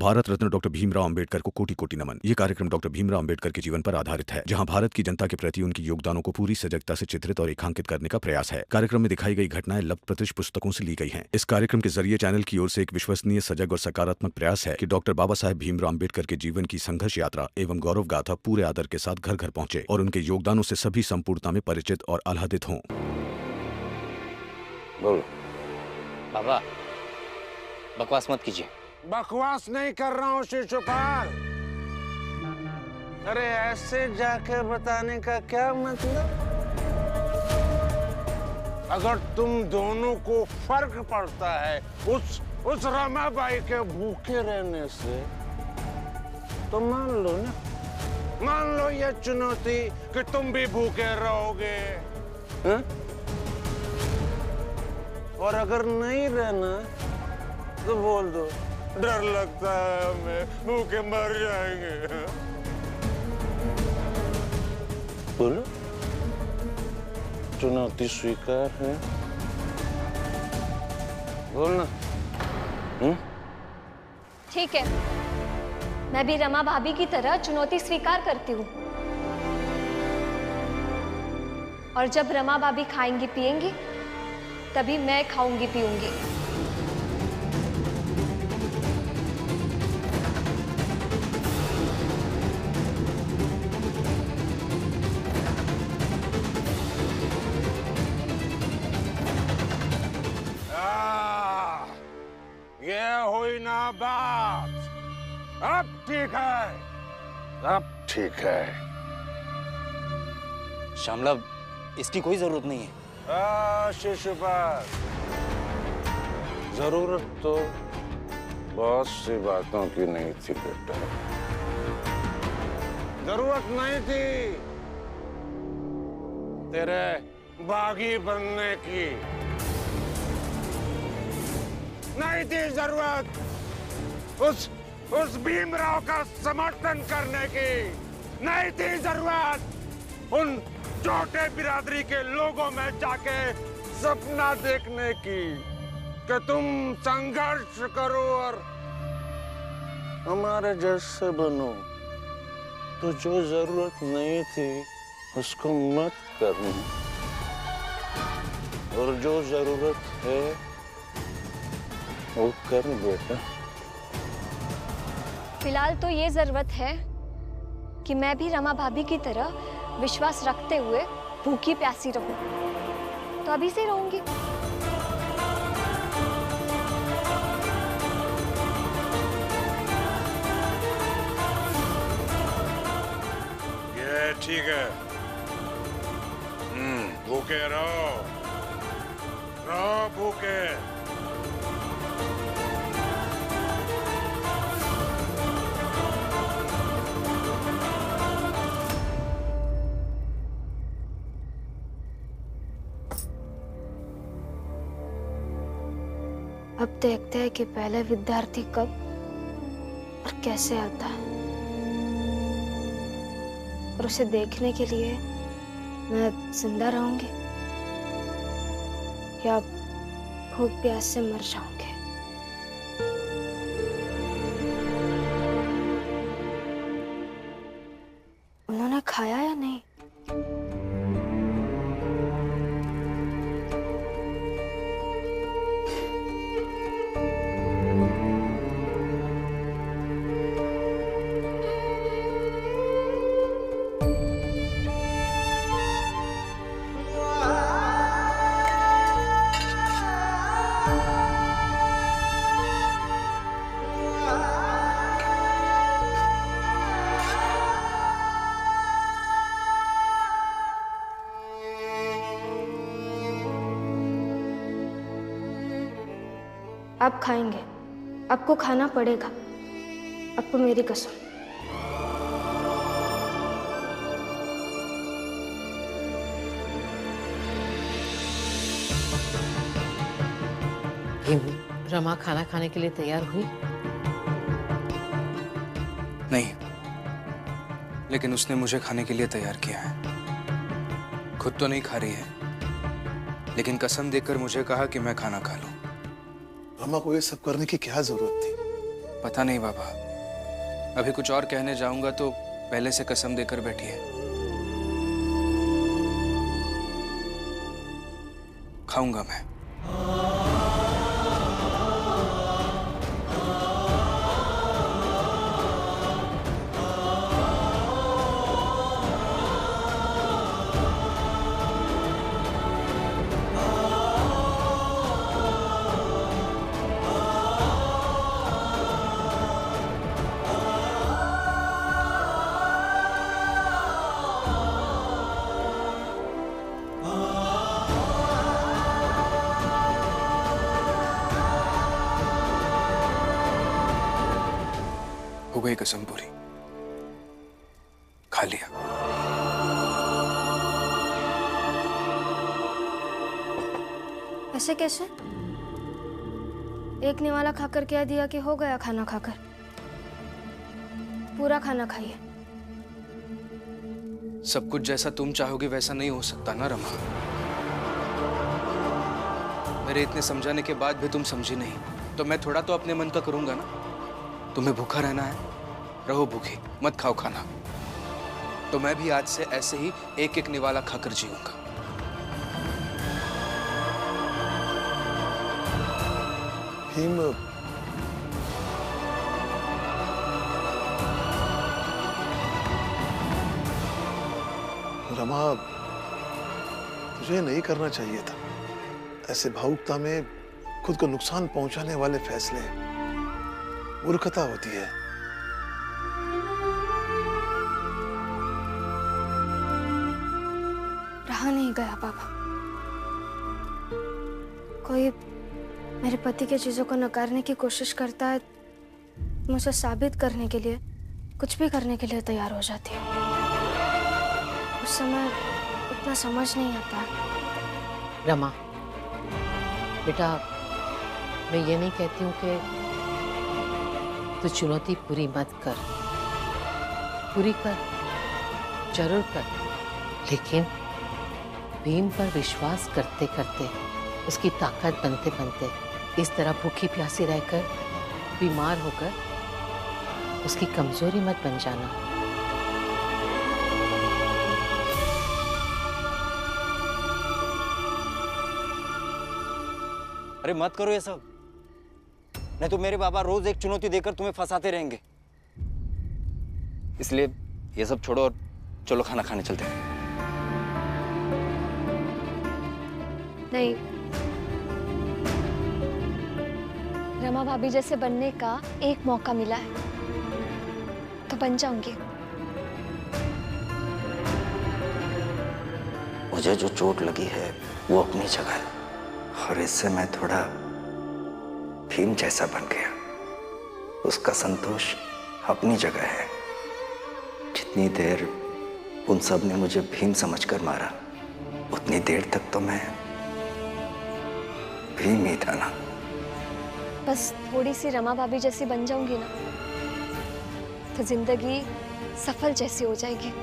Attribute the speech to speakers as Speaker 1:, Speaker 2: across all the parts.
Speaker 1: Bharat Ratna doctor Bhimrao Ambedkar को कोटि कोटि नमन। ये कार्यक्रम डॉक्टर भीमराव अंबेडकर के जीवन पर आधारित है, जहां भारत की जनता के प्रति उनके योगदानों को पूरी सजगता से चित्रित और रेखांकित करने का प्रयास है। कार्यक्रम में दिखाई गई घटनाएं लब्ध पुस्तकों से ली गई हैं। इस कार्यक्रम के जरिए चैनल की ओर से एक विश्वसनीय, सजग और सकारात्मक प्रयास है कि डॉक्टर बाबा साहेब भीमराव अंबेडकर के जीवन की संघर्ष यात्रा एवं गौरव गाथा पूरे आदर के साथ घर घर पहुंचे और उनके योगदानों से सभी संपूर्णता में परिचित और आह्लादित हों।
Speaker 2: बोलो
Speaker 3: बाबा, बकवास मत कीजिए।
Speaker 2: बकवास नहीं कर रहा हूँ शिशुपाल। अरे ऐसे जाके बताने का क्या मतलब? अगर तुम दोनों को फर्क पड़ता है उस रमाबाई के भूखे रहने से, तो मान लो ना, मान लो ये चुनौती कि तुम भी भूखे रहोगे, हा? और अगर नहीं रहना तो बोल दो, डर लगता है हमें, भूखे मर जाएंगे। बोलो, चुनौती स्वीकार है? बोलना।
Speaker 4: ठीक है, मैं भी रमा भाभी की तरह चुनौती स्वीकार करती हूँ। और जब रमा भाभी खाएंगी पिएंगी, तभी मैं खाऊंगी पीऊंगी।
Speaker 2: ये हुई ना बात। अब ठीक है, अब ठीक है।
Speaker 3: श्यामला, इसकी कोई जरूरत नहीं है।
Speaker 2: शिशुपाल, जरूरत तो बहुत सी बातों की नहीं थी बेटा। जरूरत नहीं थी तेरे बागी बनने की, नहीं थी जरूरत उस भीमराव का समर्थन करने की, नहीं थी जरूरत उन छोटे बिरादरी के लोगों में जाके सपना देखने की कि तुम संघर्ष करो और हमारे जैसे बनो। तो जो जरूरत नहीं थी उसको मत करना, और जो जरूरत है वो कर बेटा।
Speaker 4: फिलहाल तो ये जरूरत है कि मैं भी रमा भाभी की तरह विश्वास रखते हुए भूखी प्यासी रहूं। तो अभी से रहूंगी।
Speaker 2: ये ठीक है। भूखे रहो, भूखे।
Speaker 4: अब देखते हैं कि पहले विद्यार्थी कब और कैसे आता है, और उसे देखने के लिए मैं जिंदा रहूंगी या भूख प्यास से मर जाऊंगी। उन्होंने खाया या नहीं? आप खाएंगे, आपको खाना पड़ेगा, आपको मेरी कसम।
Speaker 5: रमा खाना खाने के लिए तैयार हुई?
Speaker 6: नहीं, लेकिन उसने मुझे खाने के लिए तैयार किया है। खुद तो नहीं खा रही है, लेकिन कसम देकर मुझे कहा कि मैं खाना खा लूं।
Speaker 7: रमा को ये सब करने की क्या जरूरत थी?
Speaker 6: पता नहीं बाबा, अभी कुछ और कहने जाऊंगा तो पहले से कसम देकर बैठी है। खाऊंगा मैं। हो गई कसम पूरी, खा लिया।
Speaker 7: ऐसे कैसे? एक निवाला खाकर कह दिया कि हो गया खाना खाकर। पूरा खाना खाइए।
Speaker 6: सब कुछ जैसा तुम चाहोगी वैसा नहीं हो सकता ना रमा। मेरे इतने समझाने के बाद भी तुम समझी नहीं, तो मैं थोड़ा तो अपने मन का करूंगा ना। तुम्हें भूखा रहना है, रहो भूखी, मत खाओ खाना। तो मैं भी आज से ऐसे ही एक एक निवाला खाकर जीऊंगा।
Speaker 8: भीम, रमा, तुझे नहीं करना चाहिए था। ऐसे भावुकता में खुद को नुकसान पहुंचाने वाले फैसले मूर्खता होती है।
Speaker 7: रहा नहीं गया पापा। कोई मेरे पति की चीजों को नकारने की कोशिश करता है, मुझे साबित करने के लिए कुछ भी करने के लिए तैयार हो जाती हूँ। उस समय उतना समझ नहीं आता।
Speaker 5: रमा बेटा, मैं ये नहीं कहती हूँ कि तू चुनौती पूरी मत कर, पूरी कर, जरूर कर, लेकिन भीम पर विश्वास करते करते, उसकी ताकत बनते बनते, इस तरह भूखी प्यासी रहकर, बीमार होकर उसकी कमजोरी मत बन जाना।
Speaker 3: अरे मत करो ये सब, नहीं तो मेरे बाबा रोज एक चुनौती देकर तुम्हें फंसाते रहेंगे। इसलिए ये सब छोड़ो और चलो खाना खाने चलते हैं।
Speaker 4: नहीं, रमा भाभी जैसे बनने का एक मौका मिला है तो बन जाऊंगी।
Speaker 3: मुझे जो चोट लगी है वो अपनी जगह है, और इससे मैं थोड़ा भीम जैसा बन गया। उसका संतोष अपनी जगह है। जितनी देर उन सब ने मुझे भीम समझकर मारा, उतनी देर तक तो मैं भीम ही था ना।
Speaker 4: बस थोड़ी सी रमा भाभी जैसी बन जाऊंगी ना, तो जिंदगी सफल जैसी हो जाएगी।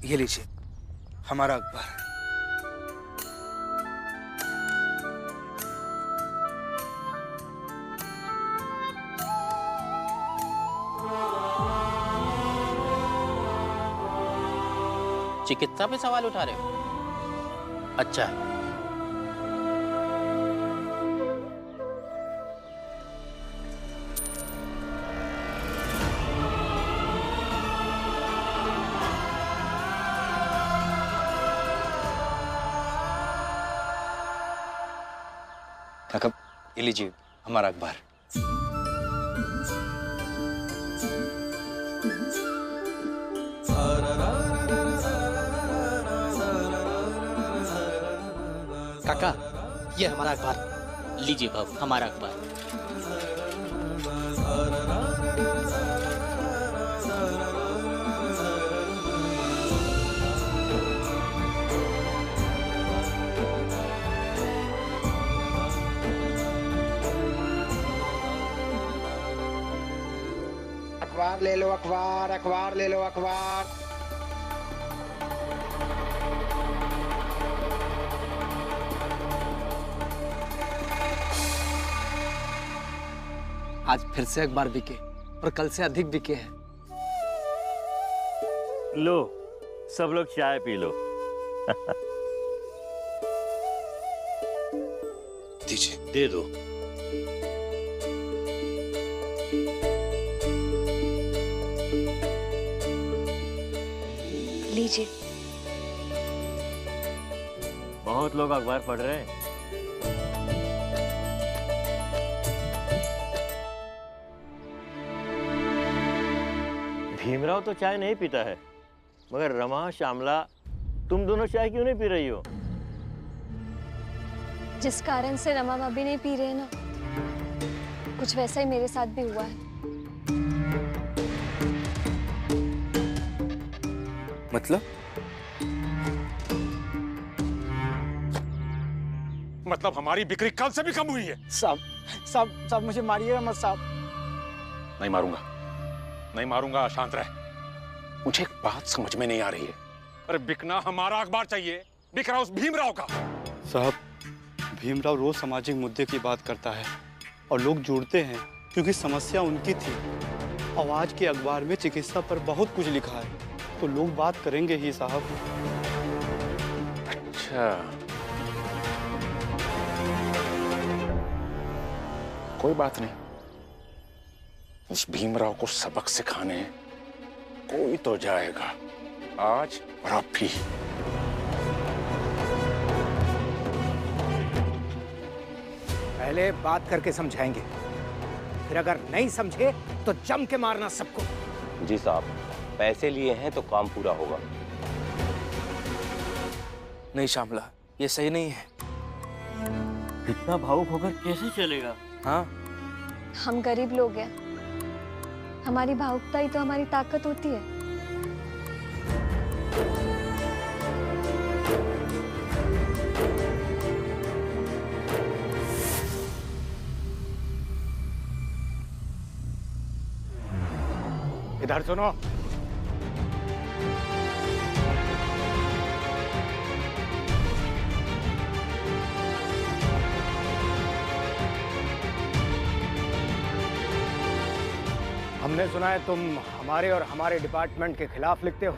Speaker 6: ये लीजिए हमारा अखबार।
Speaker 9: चिकित्सा पे सवाल उठा रहे हो? अच्छा,
Speaker 3: काका ये लीजिए हमारा अखबार।
Speaker 9: काका ये हमारा अखबार लीजिए बाबू, हमारा अखबार।
Speaker 10: अखबार ले लो, अखबार, अखबार ले लो, अखबार।
Speaker 9: आज फिर से अखबार बिके और कल से अधिक बिके हैं।
Speaker 11: लो, सब लोग चाय पी लो।
Speaker 6: दीजिए।
Speaker 11: दे दो।
Speaker 4: लीजिए।
Speaker 11: बहुत लोग अखबार पढ़ रहे हैं। भीमराव तो चाय नहीं पीता है, मगर रमा, श्यामला, तुम दोनों चाय क्यों नहीं पी रही हो?
Speaker 4: जिस कारण से रमा भाभी नहीं पी रहे ना, कुछ वैसा ही मेरे साथ भी हुआ है।
Speaker 2: मतलब हमारी बिक्री कल से भी कम हुई है।
Speaker 10: साहब मुझे मारिएगा मत साहब।
Speaker 2: नहीं मारूंगा, नहीं मारूंगा, शांत रह। मुझे एक बात समझ में नहीं आ रही है। अरे बिकना हमारा अखबार चाहिए, बिक रहा उस भीमराव का।
Speaker 12: साहब, भीमराव रोज सामाजिक मुद्दे की बात करता है और लोग जुड़ते हैं क्योंकि समस्या उनकी थी। और आज के अखबार में चिकित्सा पर बहुत कुछ लिखा है, तो लोग बात करेंगे ही साहब।
Speaker 2: अच्छा, कोई बात नहीं। उस भीमराव को सबक सिखाने कोई तो जाएगा, आज और अब भी।
Speaker 10: पहले बात करके समझाएंगे, फिर अगर नहीं समझे तो जम के मारना सबको।
Speaker 13: जी साहब, पैसे लिए हैं तो काम पूरा होगा।
Speaker 6: नहीं श्यामला, ये सही नहीं है।
Speaker 11: इतना भावुक होकर कैसे चलेगा?
Speaker 6: हाँ,
Speaker 4: हम गरीब लोग हैं, हमारी भावुकता ही तो हमारी ताकत होती है।
Speaker 10: इधर सुनो। हमने सुना है तुम हमारे और हमारे डिपार्टमेंट के खिलाफ लिखते हो।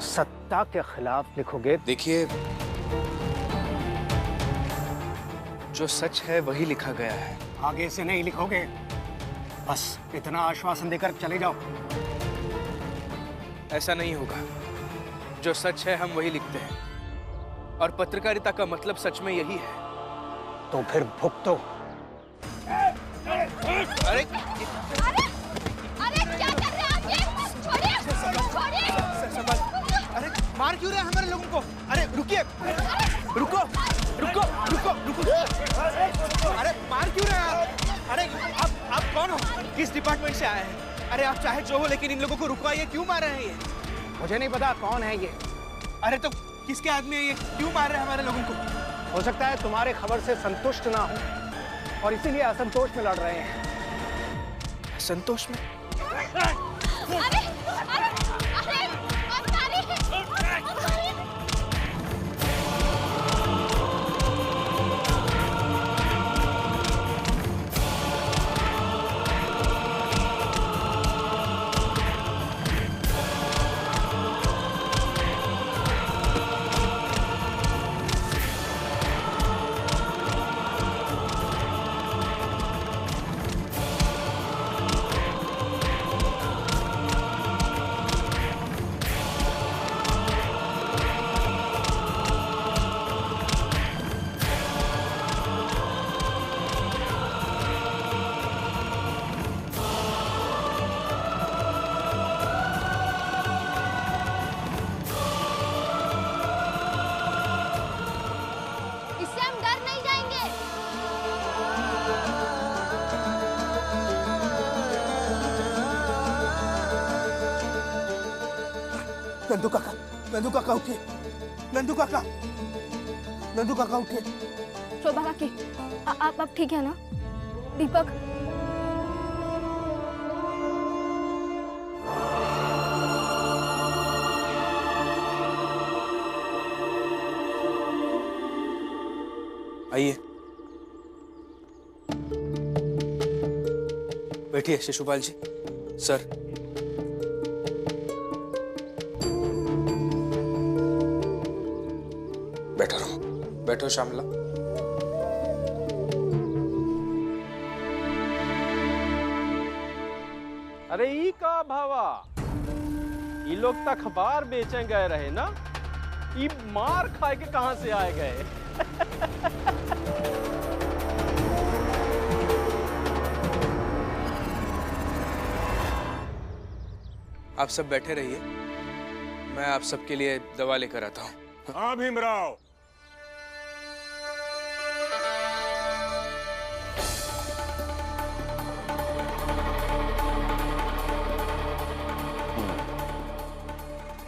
Speaker 10: सत्ता के खिलाफ लिखोगे?
Speaker 6: देखिए, जो सच है वही लिखा गया है।
Speaker 10: आगे से नहीं लिखोगे, बस इतना आश्वासन देकर चले जाओ।
Speaker 6: ऐसा नहीं होगा। जो सच है हम वही लिखते हैं, और पत्रकारिता का मतलब सच में यही है।
Speaker 10: तो फिर भुगतो।
Speaker 6: अरे
Speaker 4: अरे क्या कर रहे हैं आप ये? छोड़िए, छोड़िए।
Speaker 10: अरे मार क्यों रहे हैं हमारे लोगों को? अरे रुकिए, रुको, रुको, रुको, रुको। अरे मार क्यों रहे हैं आप? अरे आप कौन हो? किस डिपार्टमेंट से आए हैं?
Speaker 6: अरे आप चाहे जो हो, लेकिन इन लोगों को रुकवाइए। क्यों मार रहे हैं ये?
Speaker 10: मुझे नहीं पता कौन है ये।
Speaker 6: अरे तो किसके आदमी है ये? क्यों मार रहे हैं हमारे लोगों को?
Speaker 10: हो सकता है तुम्हारे खबर से संतुष्ट ना हो और इसीलिए असंतोष में लड़ रहे हैं।
Speaker 6: संतोष में?
Speaker 4: अरे
Speaker 10: नंदू काका, नंदू काका उठिए, नंदू काका, नंदू काका उठिए।
Speaker 7: शोभा काकी, आप ठीक है ना? दीपक,
Speaker 6: आइए बैठिए शिशुपाल जी। सर, बैठो रहो, बैठो श्यामला।
Speaker 14: अरे ई का भावा, ये लोग तो अखबार बेचें गए रहे ना, ये मार खाए के कहां से आए गए?
Speaker 6: आप सब बैठे रहिए, मैं आप सबके लिए दवा लेकर आता हूँ।
Speaker 2: हाँ भीमराव।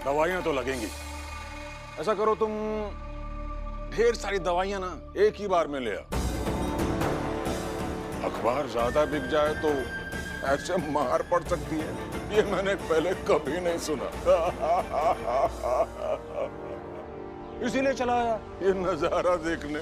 Speaker 2: दवाइयां तो लगेंगी। ऐसा करो तुम ढेर सारी दवाइयां ना एक ही बार में ले आओ। अखबार ज्यादा बिक जाए तो ऐसे मार पड़ सकती है, ये मैंने पहले कभी नहीं सुना। इसीलिए चला आया ये नजारा देखने।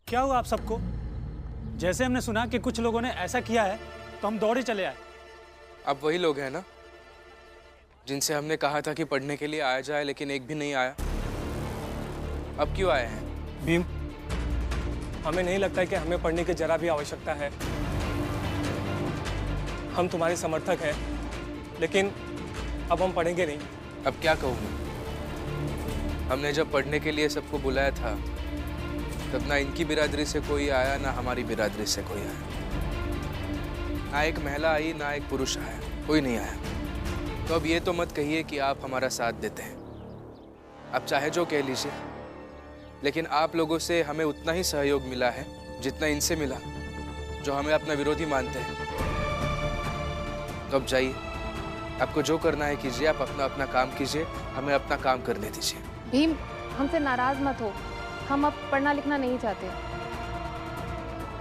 Speaker 15: क्या हुआ आप सबको? जैसे हमने सुना कि कुछ लोगों ने ऐसा किया है तो हम दौड़े चले आए।
Speaker 6: अब वही लोग हैं ना जिनसे हमने कहा था कि पढ़ने के लिए आया जाए, लेकिन एक भी नहीं आया। अब क्यों आए हैं?
Speaker 16: भीम, हमें नहीं लगता कि हमें पढ़ने की जरा भी आवश्यकता है। हम तुम्हारे समर्थक हैं, लेकिन अब हम पढ़ेंगे नहीं।
Speaker 6: अब क्या कहूँ मैं? हमने जब पढ़ने के लिए सबको बुलाया था तब ना इनकी बिरादरी से कोई आया, ना हमारी बिरादरी से कोई आया। ना एक महिला आई, ना एक पुरुष आया, कोई नहीं आया। तो अब ये तो मत कहिए कि आप हमारा साथ देते हैं। आप चाहे जो कह लीजिए, लेकिन आप लोगों से हमें उतना ही सहयोग मिला है जितना इनसे मिला, जो हमें अपना विरोधी मानते हैं। तो अब जाइए, आपको जो करना है कीजिए, आप अपना अपना काम कीजिए, हमें अपना काम करने दीजिए।
Speaker 17: भीम, हमसे नाराज मत हो, हम अब पढ़ना लिखना नहीं चाहते।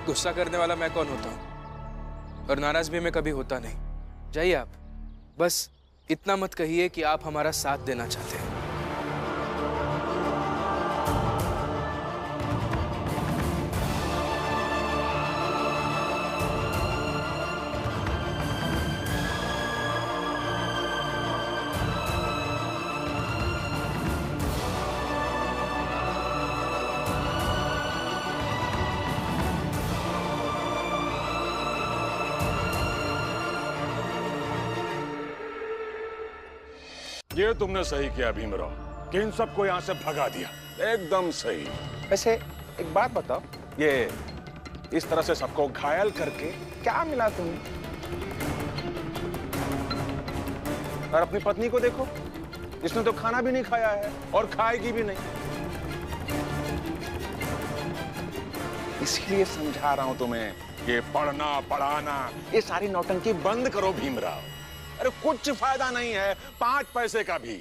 Speaker 6: गुस्सा करने वाला मैं कौन होता हूँ, और नाराज भी मैं कभी होता नहीं। जाइए आप, बस इतना मत कहिए कि आप हमारा साथ देना चाहते हैं।
Speaker 2: ये तुमने सही किया भीमराव कि इन सबको यहाँ से भगा दिया, एकदम सही। वैसे एक बात बताओ, ये इस तरह से सबको घायल करके क्या मिला तुम्हें? और अपनी पत्नी को देखो, जिसने तो खाना भी नहीं खाया है और खाएगी भी नहीं। इसीलिए समझा रहा हूं तुम्हें, ये पढ़ना पढ़ाना ये सारी नौटंकी बंद करो भीमराव। अरे कुछ फायदा नहीं है, 5 पैसे का भी।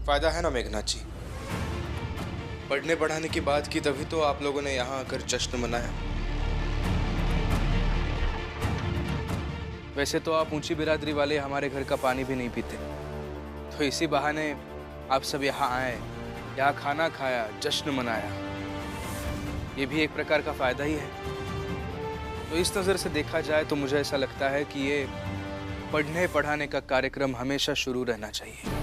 Speaker 6: फायदा है ना मेघनाथ जी, पढ़ने पढ़ाने की बात की तभी तो आप लोगों ने यहाँ आकर जश्न मनाया। वैसे तो आप ऊंची बिरादरी वाले हमारे घर का पानी भी नहीं पीते, तो इसी बहाने आप सब यहाँ आए, यहाँ खाना खाया, जश्न मनाया। ये भी एक प्रकार का फायदा ही है। तो इस नज़र से देखा जाए तो मुझे ऐसा लगता है कि ये पढ़ने पढ़ाने का कार्यक्रम हमेशा शुरू रहना चाहिए।